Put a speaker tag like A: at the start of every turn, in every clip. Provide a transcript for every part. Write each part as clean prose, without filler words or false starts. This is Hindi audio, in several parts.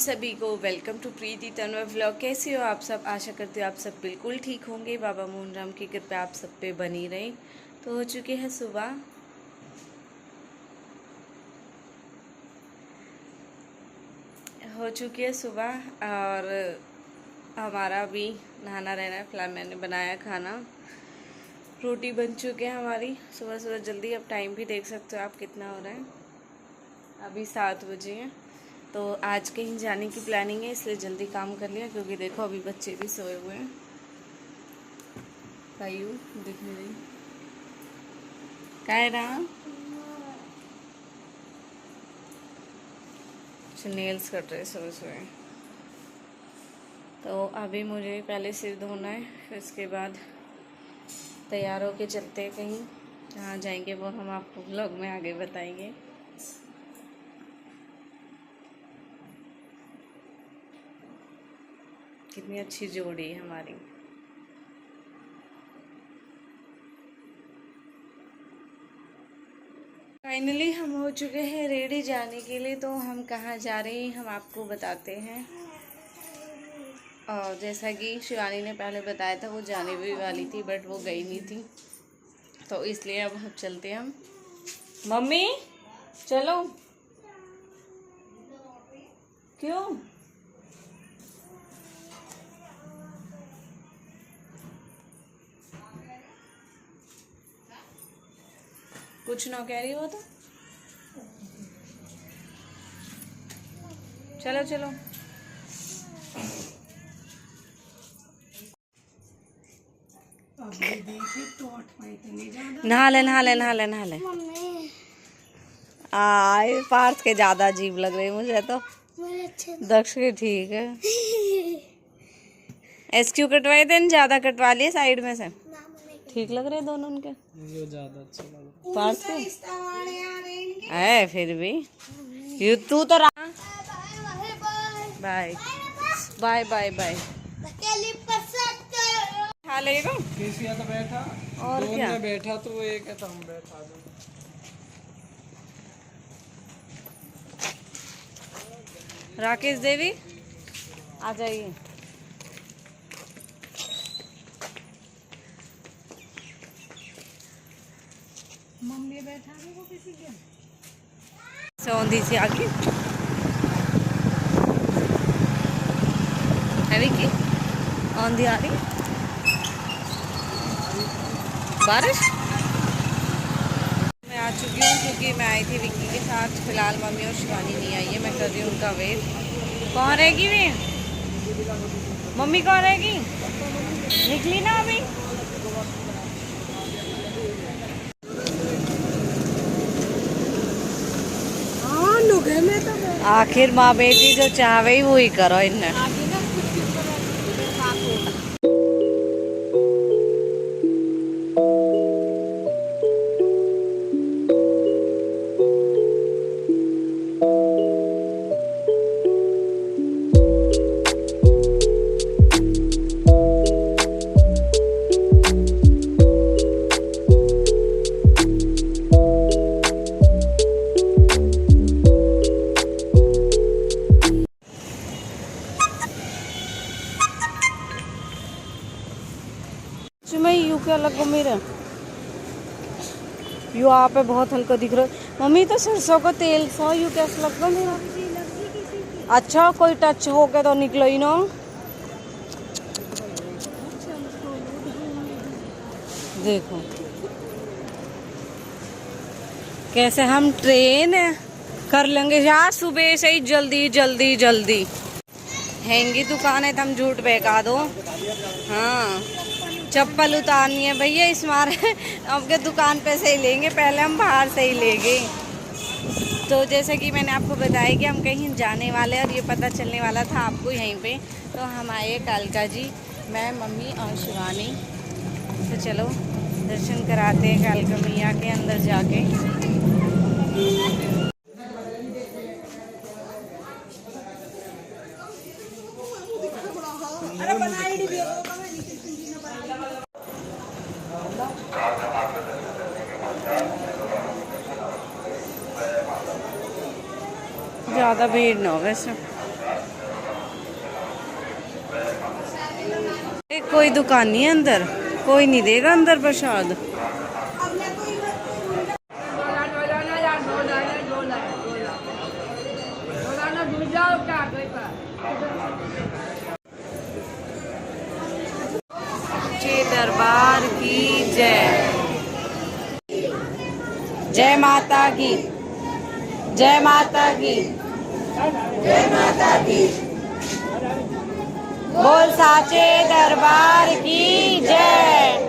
A: सभी को welcome to Preeti Tanwar vlog. कैसे हो आप सब? आशा करती हूँ आप सब बिल्कुल ठीक होंगे। बाबा मोहन राम की कृपा आप सब पे बनी रही। तो हो चुकी है सुबह, और हमारा अभी नहाना रहना है। फिलहाल मैंने बनाया खाना, रोटी बन चुकी है हमारी सुबह सुबह जल्दी। अब टाइम भी देख सकते हो आप कितना हो रहा है, अभी 7 बजे हैं। तो आज कहीं जाने की प्लानिंग है, इसलिए जल्दी काम कर लिया, क्योंकि देखो अभी बच्चे भी सोए हुए हैं। कायू दिख नहीं रही, काय रहा नेल्स कट रहे सोए सोए। तो अभी मुझे पहले सिर धोना है, फिर उसके बाद तैयार होके चलते हैं कहीं। कहाँ जाएंगे वो हम आपको व्लॉग में आगे बताएंगे। कितनी अच्छी जोड़ी है हमारी। फाइनली हम हो चुके हैं रेडी जाने के लिए। तो हम कहाँ जा रहे हैं हम आपको बताते हैं। और जैसा कि शिवानी ने पहले बताया था, वो जाने भी वाली थी बट वो गई नहीं थी, तो इसलिए अब हम चलते हैं। हम मम्मी चलो, क्यों? कुछ ना कह रही हो तो चलो चलो। नहा ले नहा ले नहा ले नहा ले। आए पार्थ के ज्यादा अजीब लग रहे मुझे तो। दक्ष के ठीक है। एसक्यू कटवाए थे, ज्यादा कटवा लिए साइड में से। ठीक लग रहे दोनों उनके, ज्यादा अच्छे लग रहे पार्थ के। है फिर भी यू तू तो रहा। Bye bye bye bye. खा लेगा तो बैठा, और क्या में बैठा तो एक है तो हम बैठा दो। राकेश देवी आ जाइए। मम्मी बैठा वो किसी के सौंधी से आगे है विक्की। औंधी आ रही बारिश। मैं आ चुकी हूँ क्योंकि मैं आई थी विक्की के साथ। फिलहाल मम्मी और शिवानी नहीं आई है, मैं कर रही हूँ उनका वेट। कौन रहेगी वे? मम्मी कौन रहेगी? निकली ना अभी। आखिर माँ बेटी जो चाहे वो ही करो इन्हें। यू क्या लगा मेरा? यू आप पे बहुत हल्का दिख रहा है। मम्मी तो सरसों का तेल सा यू कैसा लगा मेरा? अच्छा कोई टच हो गया तो निकलो ही ना। देखो कैसे हम ट्रेन कर लेंगे यार सुबह से ही, जल्दी जल्दी जल्दी। महंगी दुकान है तो हम झूठ बहका दो। हाँ चप्पल उतारनी है भैया इस मारे आपके दुकान पे से ही लेंगे, पहले हम बाहर से ही लेंगे। तो जैसे कि मैंने आपको बताया कि हम कहीं जाने वाले और ये पता चलने वाला था आपको यहीं पे। तो हम आए कालका जी, मैं मम्मी और शिवानी। तो चलो दर्शन कराते हैं कालका मैया के अंदर जाके। ज़्यादा भीड़ ना हो वैसे। कोई दुकान नहीं है अंदर, कोई नहीं देगा अंदर प्रसाद। दरबार की जय, जय माता की, जय माता की, जय माता की। बोल साचे दरबार की जय।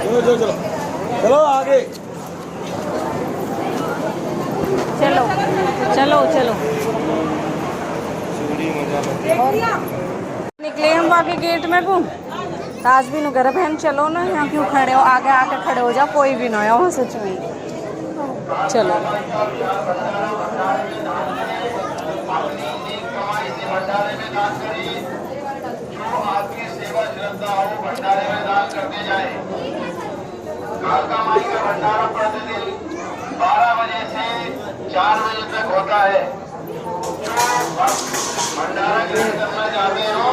B: चलो चलो चलो आगे
A: चलो चलो चलो निकले हम बाकी गेट में को ताज भी नु घर बहन चलो ना, यहाँ क्यों खड़े हो, आगे आके खड़े हो जाओ, कोई भी ना हो वहाँ सच में। चलो
C: कालका माई का भंडारा प्रतिदिन 12 बजे से 4 बजे तक होता है। जो भंडारा ग्रहण करना चाहते हो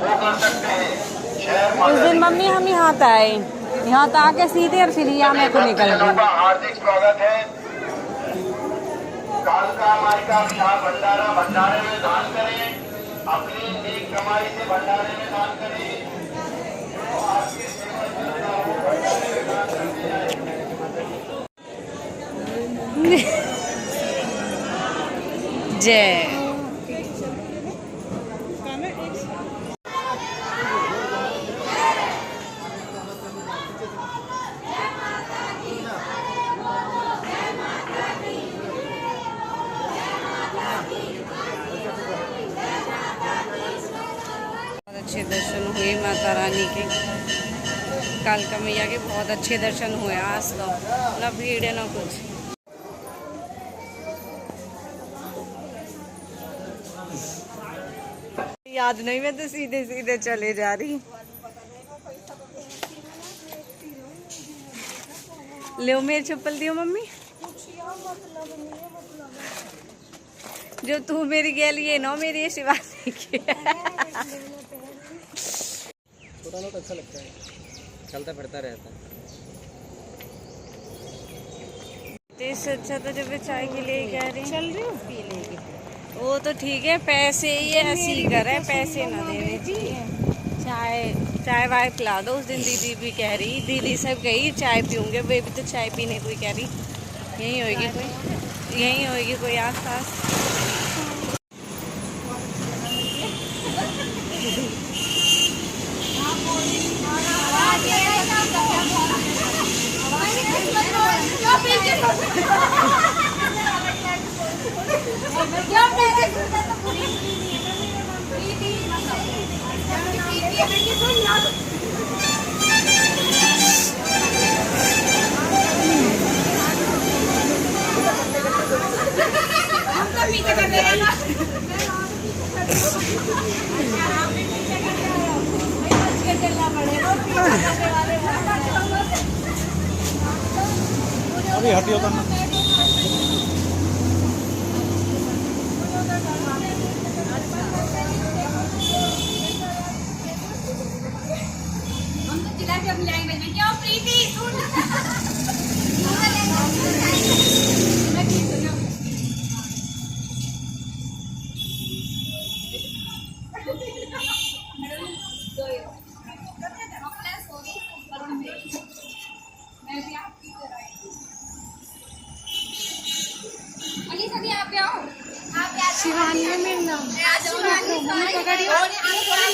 C: वो कर सकते हैं।
A: उस दिन मम्मी हम यहाँ पे आए, यहाँ तो आके सीधे और फिर यहाँ मेरे को निकल गए।
C: हार्दिक स्वागत है। कालका माई का विशाल भंडारा, भंडारे में दान करें, अपनी नेक कमाई से भंडारे में दान करें।
A: जय अच्छे दर्शन हुए माता रानी के, कालका मैया के बहुत अच्छे दर्शन हुए आज तो, ना भीड़ है ना कुछ। याद नहीं, मैं तो सीधे सीधे चले जा रही। ले मेरी चप्पल दियो मम्मी, जो तू मेरी गैल ये ना मेरी ये शिवानी की।
B: छोटा नोट अच्छा लगता है, चलता फिरता रहता है।
A: इससे अच्छा तो जब चाय के लिए कह रही
D: चल रही हूँ पी लेगी।
A: वो तो ठीक है, पैसे ये ऐसी करे, पैसे ना देने चाहिए। चाय वाय पिला दो। उस दिन दीदी भी कह रही, दीदी सब गई चाय पीऊंगे, वे भी तो चाय पीने कोई कह रही। यहीं होगी कोई, यहीं होगी कोई आस पास।
B: अभी हटी होता ना।
D: शिवानी है मेरा नाम। शिवानी पकड़ी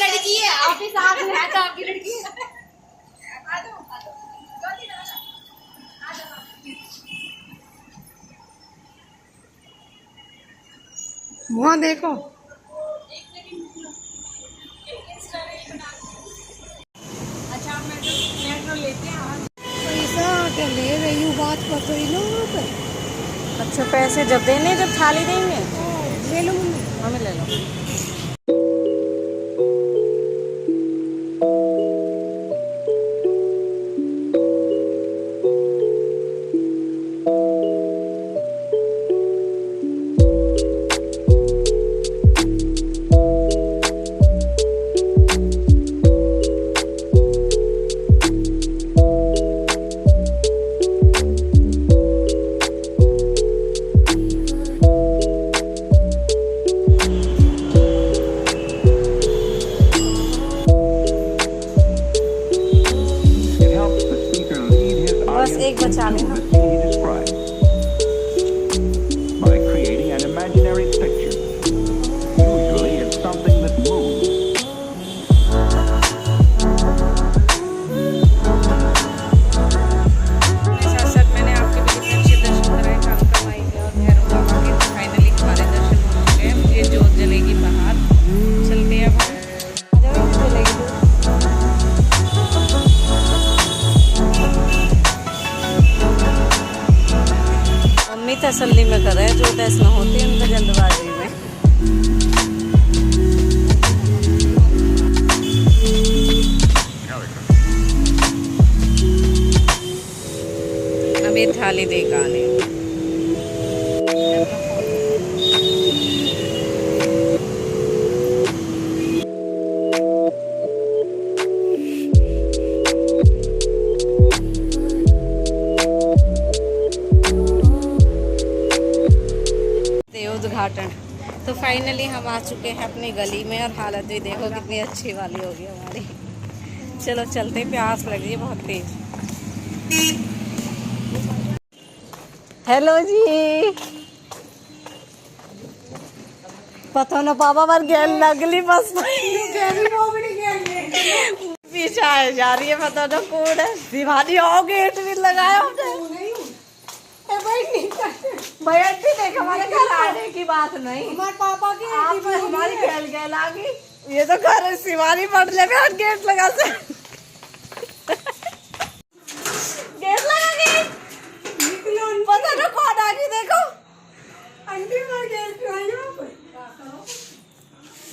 D: लड़की है, आप ही साथ में तो आपकी लड़की है। वहाँ देखो, अच्छा मेट्रो लेते हैं। पैसा क्या ले रही हूँ, बात कर रही लो वहाँ पर।
A: अच्छा पैसे जब देने, जब थाली देंगे
D: ले लो मम्मी,
A: हमें ले लो। बचा लेना।
E: he describes by creating an imaginary picture. Usually it's something that moves.
A: साथ साथ मैंने आपके भी कितने अच्छे दर्शन कराए कालका माई के और भैरव बाबा के। फाइनली हमारे दर्शन हो चुके हैं। ये जोत जलेगी बाहर, चलते हैं अब हम। आ जाओ, ये जलेगी जोत। मम्मी तसल्ली में कर रहे हैं, जोत ऐसा ना होती है उनका जल्दबाजी में। अब ये थाली देकर आने उद्घाटन। तो फाइनली हम आ चुके हैं अपनी गली में और हालत भी देखो कितनी अच्छी वाली होगी हमारी। चलो चलते, प्यास लग रही है बहुत तेज। हेलो जी, पता ना पापा पर गैल लगली बस पीछे जा रही है, पता ना कौन है। दीवानी हो गेट भी लगाया भैया देख, हमारे घर आने की बात नहीं,
D: हमारे पापा की
A: आप हमारी गैल गैल आ गई। ये तो घर शिवानी पड़ने में गेट लगा से गेट लगा गई, पता ना कौन आ गई। देखो
D: आंटी मार गए क्यों आई वहाँ पर?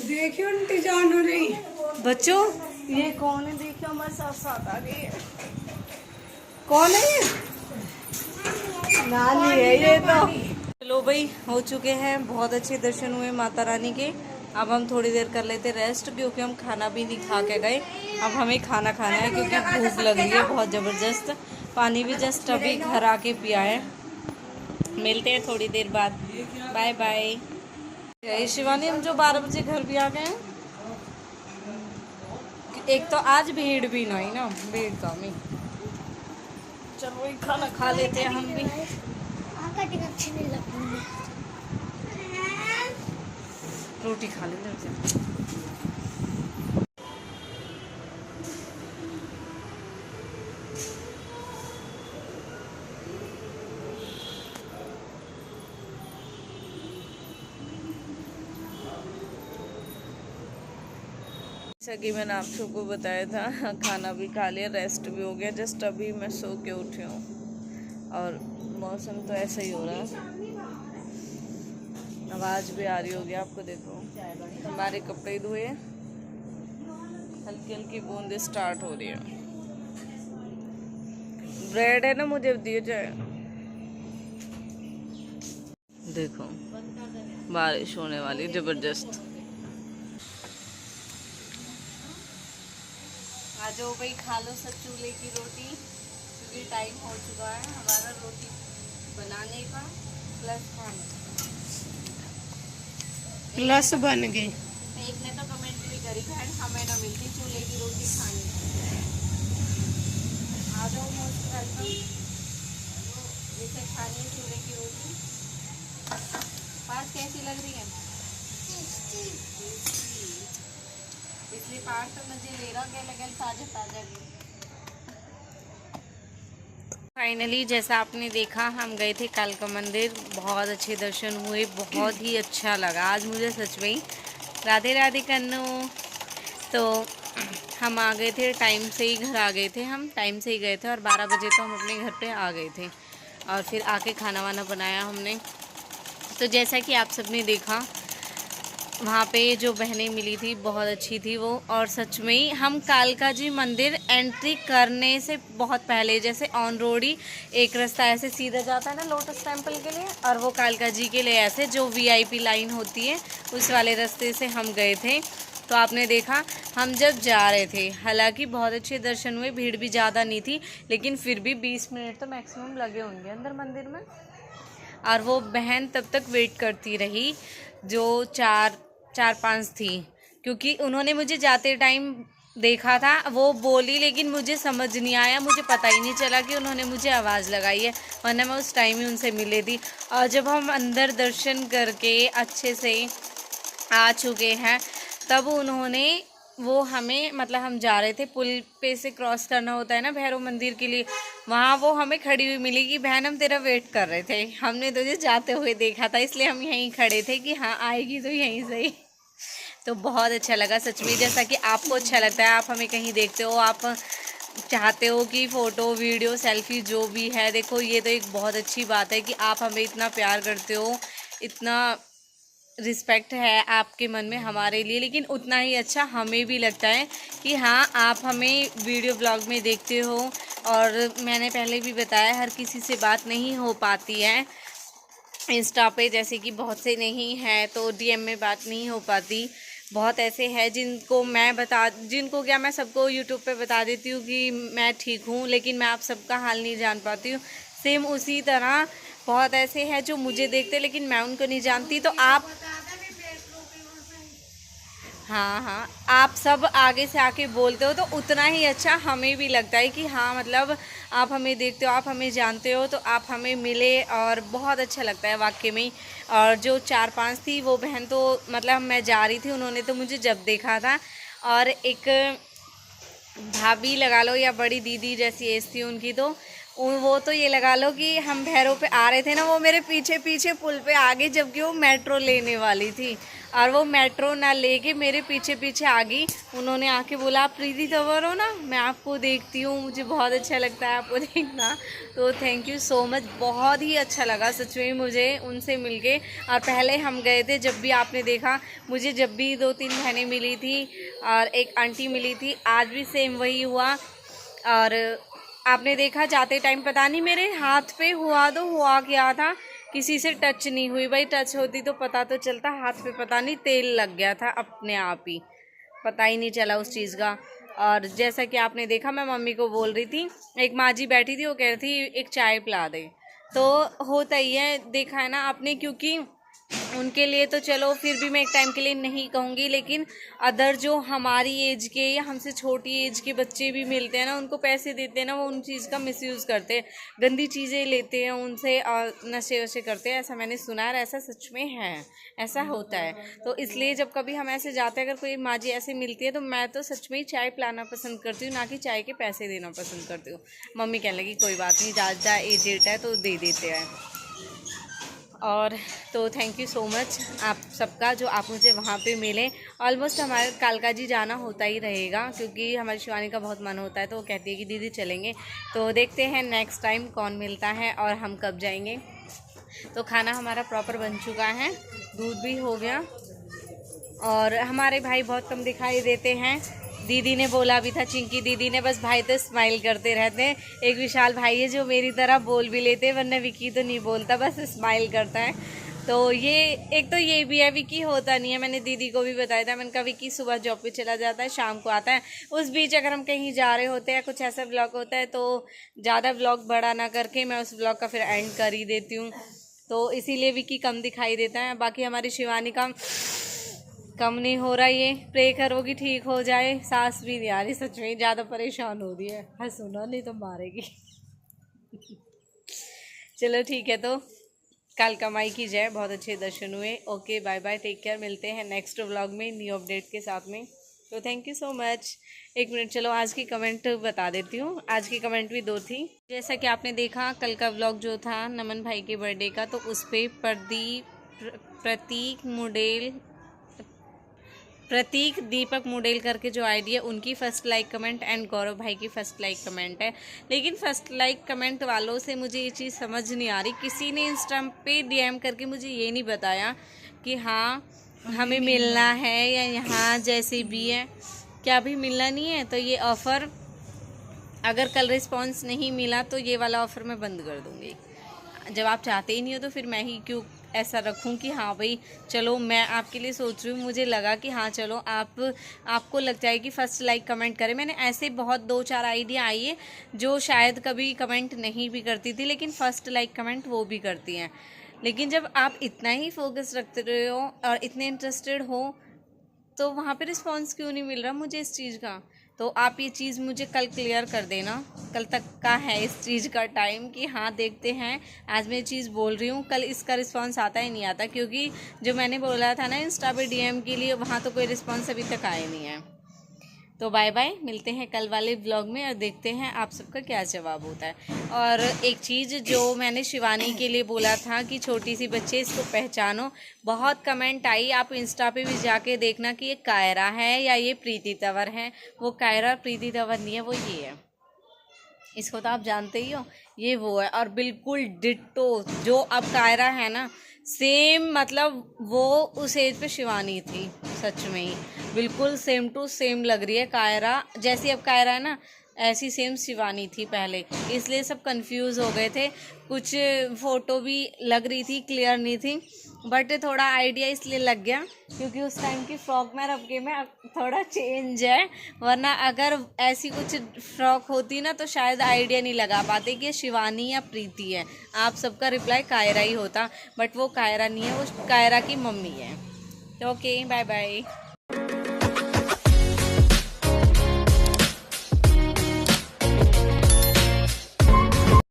D: देखियो आंटी जान हो रही।
A: बच्चों ये कौन है? देखियो हमारे साथ साथ आ गई है।
D: कौन है ये?
A: नानी है ये तो। चलो भाई, हो चुके हैं, बहुत अच्छे दर्शन हुए माता रानी के। अब हम थोड़ी देर कर लेते रेस्ट, क्योंकि हम खाना भी नहीं खा के गए। अब हमें खाना खाना है क्योंकि भूख लग रही है बहुत ज़बरदस्त। पानी भी जस्ट अभी घर आके पिया है। मिलते हैं थोड़ी देर बाद, बाय बाय। शिवानी, हम जो 12 बजे घर भी आ गए हैं। एक तो आज भीड़ भी नहीं ना, भीड़ कम ही। चलो वही खाना खा लेते हैं हम भी।
D: अच्छी नहीं लगती,
A: रोटी खा लेते हैं। जैसा कि मैंने आप सबको बताया था, खाना भी खा लिया, रेस्ट भी हो गया। जस्ट अभी मैं सो के उठी हूँ और मौसम तो ऐसा ही हो रहा है। आवाज़ भी आ रही होगी आपको। देखो हमारे कपड़े धोए, हल्की हल्की बूंदें स्टार्ट हो रही है। ब्रेड है ना, मुझे दिए जाए। देखो बारिश होने वाली जबरदस्त। आ जाओ भाई, खा लो सब चूल्हे की रोटी, क्योंकि टाइम हो चुका है हमारा रोटी बनाने का प्लस खाने का।
D: प्लस बन गई।
A: एक ने तो कमेंट भी करी, बहन हमें ना मिलती चूल्हे की रोटी खाने। आ जाओ, मोस्ट वेलकम। जैसे खानी है चूल्हे की रोटी। पास कैसी लग रही है? इसलिए पार्ट तो मुझे ले रहा गया ताजा ताजा। फाइनली जैसा आपने देखा, हम गए थे कालका मंदिर, बहुत अच्छे दर्शन हुए, बहुत ही अच्छा लगा आज मुझे सच में। राधे राधे कन्नू। तो हम आ गए थे, टाइम से ही घर आ गए थे, हम टाइम से ही गए थे और 12 बजे तो हम अपने घर पे आ गए थे। और फिर आके खाना वाना बनाया हमने। तो जैसा कि आप सबने देखा, वहाँ पे जो बहनें मिली थी बहुत अच्छी थी वो। और सच में ही हम कालका जी मंदिर एंट्री करने से बहुत पहले, जैसे ऑन रोड ही एक रास्ता ऐसे सीधा जाता है ना लोटस टेम्पल के लिए, और वो कालका जी के लिए ऐसे जो VIP लाइन होती है उस वाले रास्ते से हम गए थे। तो आपने देखा हम जब जा रहे थे, हालांकि बहुत अच्छे दर्शन हुए, भीड़ भी ज़्यादा नहीं थी, लेकिन फिर भी 20 मिनट तो मैक्सिमम लगे होंगे अंदर मंदिर में। और वो बहन तब तक वेट करती रही जो 4-5 थी, क्योंकि उन्होंने मुझे जाते टाइम देखा था, वो बोली लेकिन मुझे समझ नहीं आया, मुझे पता ही नहीं चला कि उन्होंने मुझे आवाज़ लगाई है, वरना मैं उस टाइम ही उनसे मिली थी। और जब हम अंदर दर्शन करके अच्छे से आ चुके हैं तब उन्होंने वो हमें, मतलब हम जा रहे थे, पुल पे से क्रॉस करना होता है ना भैरव मंदिर के लिए, वहाँ वो हमें खड़ी हुई मिली कि बहन हम तेरा वेट कर रहे थे, हमने तुझे जाते हुए देखा था इसलिए हम यहीं खड़े थे कि हाँ आएगी तो यहीं सही। तो बहुत अच्छा लगा सच में, जैसा कि आपको अच्छा लगता है, आप हमें कहीं देखते हो, आप चाहते हो कि फ़ोटो वीडियो सेल्फी जो भी है, देखो ये तो एक बहुत अच्छी बात है कि आप हमें इतना प्यार करते हो, इतना रिस्पेक्ट है आपके मन में हमारे लिए, लेकिन उतना ही अच्छा हमें भी लगता है कि हाँ आप हमें वीडियो ब्लॉग में देखते हो। और मैंने पहले भी बताया, हर किसी से बात नहीं हो पाती है इंस्टा पे, जैसे कि बहुत से नहीं है तो डीएम में बात नहीं हो पाती, बहुत ऐसे हैं जिनको क्या मैं सबको यूट्यूब पे बता देती हूँ कि मैं ठीक हूँ, लेकिन मैं आप सबका हाल नहीं जान पाती हूँ। सेम उसी तरह बहुत ऐसे हैं जो मुझे देखते लेकिन मैं उनको नहीं जानती। तो आप, हाँ, आप सब आगे से आके बोलते हो तो उतना ही अच्छा हमें भी लगता है कि हाँ मतलब आप हमें देखते हो, आप हमें जानते हो, तो आप हमें मिले और बहुत अच्छा लगता है वाकई में। और जो 4-5 थी वो बहन, तो मतलब मैं जा रही थी, उन्होंने तो मुझे जब देखा था, और एक भाभी लगा लो या बड़ी दीदी जैसी एज थी उनकी, तो वो तो ये लगा लो कि हम भैरव पे आ रहे थे ना, वो मेरे पीछे पीछे पुल पे आ गई, जबकि वो मेट्रो लेने वाली थी, और वो मेट्रो ना लेके मेरे पीछे पीछे आ गई। उन्होंने आके बोला आप प्रीति तंवर हो ना, मैं आपको देखती हूँ, मुझे बहुत अच्छा लगता है आपको देखना। तो थैंक यू सो मच, बहुत ही अच्छा लगा सच में मुझे उनसे मिलके। और पहले हम गए थे जब भी आपने देखा, मुझे जब भी 2-3 बहनें मिली थी और एक आंटी मिली थी, आज भी सेम वही हुआ। और आपने देखा जाते टाइम पता नहीं मेरे हाथ पे हुआ तो हुआ क्या था, किसी से टच नहीं हुई, भाई टच होती तो पता तो चलता, हाथ पे पता नहीं तेल लग गया था अपने आप ही, पता ही नहीं चला उस चीज़ का। और जैसा कि आपने देखा, मैं मम्मी को बोल रही थी, एक माँ जी बैठी थी, वो कह रही थी एक चाय पिला दे, तो होता ही है, देखा है ना आपने, क्योंकि उनके लिए तो चलो फिर भी मैं एक टाइम के लिए नहीं कहूँगी, लेकिन अदर जो हमारी एज के या हमसे छोटी एज के बच्चे भी मिलते हैं ना, उनको पैसे देते हैं ना, वो उन चीज़ का मिसयूज़ करते हैं, गंदी चीज़ें लेते हैं उनसे और नशे वशे करते हैं, ऐसा मैंने सुना है, ऐसा सच में है, ऐसा होता है। तो इसलिए जब कभी हम ऐसे जाते हैं, अगर कोई माँ जी ऐसे मिलती है, तो मैं तो सच में ही चाय पिलाना पसंद करती हूँ, ना कि चाय के पैसे देना पसंद करती हूँ। मम्मी कहने लगी कोई बात नहीं, ज़्यादा एजेड है तो दे देते हैं। और तो थैंक यू सो मच आप सबका, जो आप मुझे वहाँ पे मिले। ऑलमोस्ट हमारे कालका जी जाना होता ही रहेगा, क्योंकि हमारी शिवानी का बहुत मन होता है, तो वो कहती है कि दीदी चलेंगे। तो देखते हैं नेक्स्ट टाइम कौन मिलता है और हम कब जाएंगे। तो खाना हमारा प्रॉपर बन चुका है, दूध भी हो गया, और हमारे भाई बहुत कम दिखाई देते हैं। दीदी ने बोला भी था, चिंकी दीदी ने, बस भाई तो स्माइल करते रहते हैं। एक विशाल भाई है जो मेरी तरह बोल भी लेते हैं, वरना विकी तो नहीं बोलता, बस स्माइल करता है। तो ये एक तो ये भी है, विकी होता नहीं है, मैंने दीदी को भी बताया था, मैंने कहा विकी सुबह जॉब पे चला जाता है, शाम को आता है, उस बीच अगर हम कहीं जा रहे होते हैं, कुछ ऐसा व्लॉग होता है, तो ज़्यादा व्लॉग बड़ा ना करके मैं उस व्लॉग का फिर एंड कर ही देती हूँ, तो इसीलिए विकी कम दिखाई देता है। बाकी हमारी शिवानी का कम नहीं हो रहा, ये प्रे करो कि ठीक हो जाए, सांस भी नहीं आ रही, सच में ज़्यादा परेशान हो रही है, हंसो ना नहीं तो मारेगी। चलो ठीक है, तो कल कमाई की जय, बहुत अच्छे दर्शन हुए। Okay bye bye, take care, मिलते हैं नेक्स्ट व्लॉग में न्यू अपडेट के साथ में। तो थैंक यू सो मच। एक मिनट, चलो आज की कमेंट बता देती हूँ, आज की कमेंट भी 2 थी। जैसा कि आपने देखा कल का व्लॉग जो था नमन भाई के बर्थडे का, तो उस पर प्रतीक दीपक मुडेल करके जो आईडी है, उनकी फ़र्स्ट लाइक कमेंट, एंड गौरव भाई की फ़र्स्ट लाइक कमेंट है। लेकिन फ़र्स्ट लाइक कमेंट वालों से मुझे ये चीज़ समझ नहीं आ रही, किसी ने इंस्टा पे डीएम करके मुझे ये नहीं बताया कि हाँ हमें मिलना है, या यहाँ जैसे भी है, क्या अभी मिलना नहीं है, तो ये ऑफ़र अगर कल रिस्पॉन्स नहीं मिला तो ये वाला ऑफ़र मैं बंद कर दूँगी। जब आप चाहते ही नहीं हो तो फिर मैं ही क्यों ऐसा रखूं कि हाँ भाई चलो मैं आपके लिए सोच रही हूँ, मुझे लगा कि हाँ चलो आपको लगता है कि फ़र्स्ट लाइक कमेंट करें। मैंने ऐसे बहुत 2-4 आइडिया आई है जो शायद कभी कमेंट नहीं भी करती थी, लेकिन फ़र्स्ट लाइक कमेंट वो भी करती हैं। लेकिन जब आप इतना ही फोकस रखते रहे हो और इतने इंटरेस्टेड हो, तो वहाँ पे रिस्पॉन्स क्यों नहीं मिल रहा मुझे इस चीज़ का। तो आप ये चीज़ मुझे कल क्लियर कर देना, कल तक का है इस चीज़ का टाइम कि हाँ देखते हैं। आज मैं चीज़ बोल रही हूँ, कल इसका रिस्पांस आता ही नहीं आता, क्योंकि जो मैंने बोला था ना इंस्टा पे डीएम के लिए, वहाँ तो कोई रिस्पांस अभी तक आया नहीं है। तो बाय बाय, मिलते हैं कल वाले व्लॉग में और देखते हैं आप सबका क्या जवाब होता है। और एक चीज़ जो मैंने शिवानी के लिए बोला था कि छोटी सी बच्चे इसको पहचानो, बहुत कमेंट आई, आप इंस्टा पे भी जाके देखना कि ये कायरा है या ये प्रीति तंवर है। वो कायरा प्रीति तंवर नहीं है, वो ये है। इसको तो आप जानते ही हो, ये वो है। और बिल्कुल डिट्टो जो अब कायरा है ना, सेम, मतलब वो उस एज पे शिवानी थी, सच में ही बिल्कुल सेम टू सेम लग रही है कायरा। जैसी अब कायरा है ना, ऐसी सेम शिवानी थी पहले, इसलिए सब कंफ्यूज हो गए थे। कुछ फ़ोटो भी लग रही थी, क्लियर नहीं थी, बट थोड़ा आइडिया इसलिए लग गया क्योंकि उस टाइम की फ़्रॉक में और अब के में थोड़ा चेंज है। वरना अगर ऐसी कुछ फ्रॉक होती ना तो शायद आइडिया नहीं लगा पाते कि शिवानी या प्रीति है। आप सबका रिप्लाई कायरा ही होता, बट वो कायरा नहीं है, वो कायरा की मम्मी है। तो ओके, बाय बाय।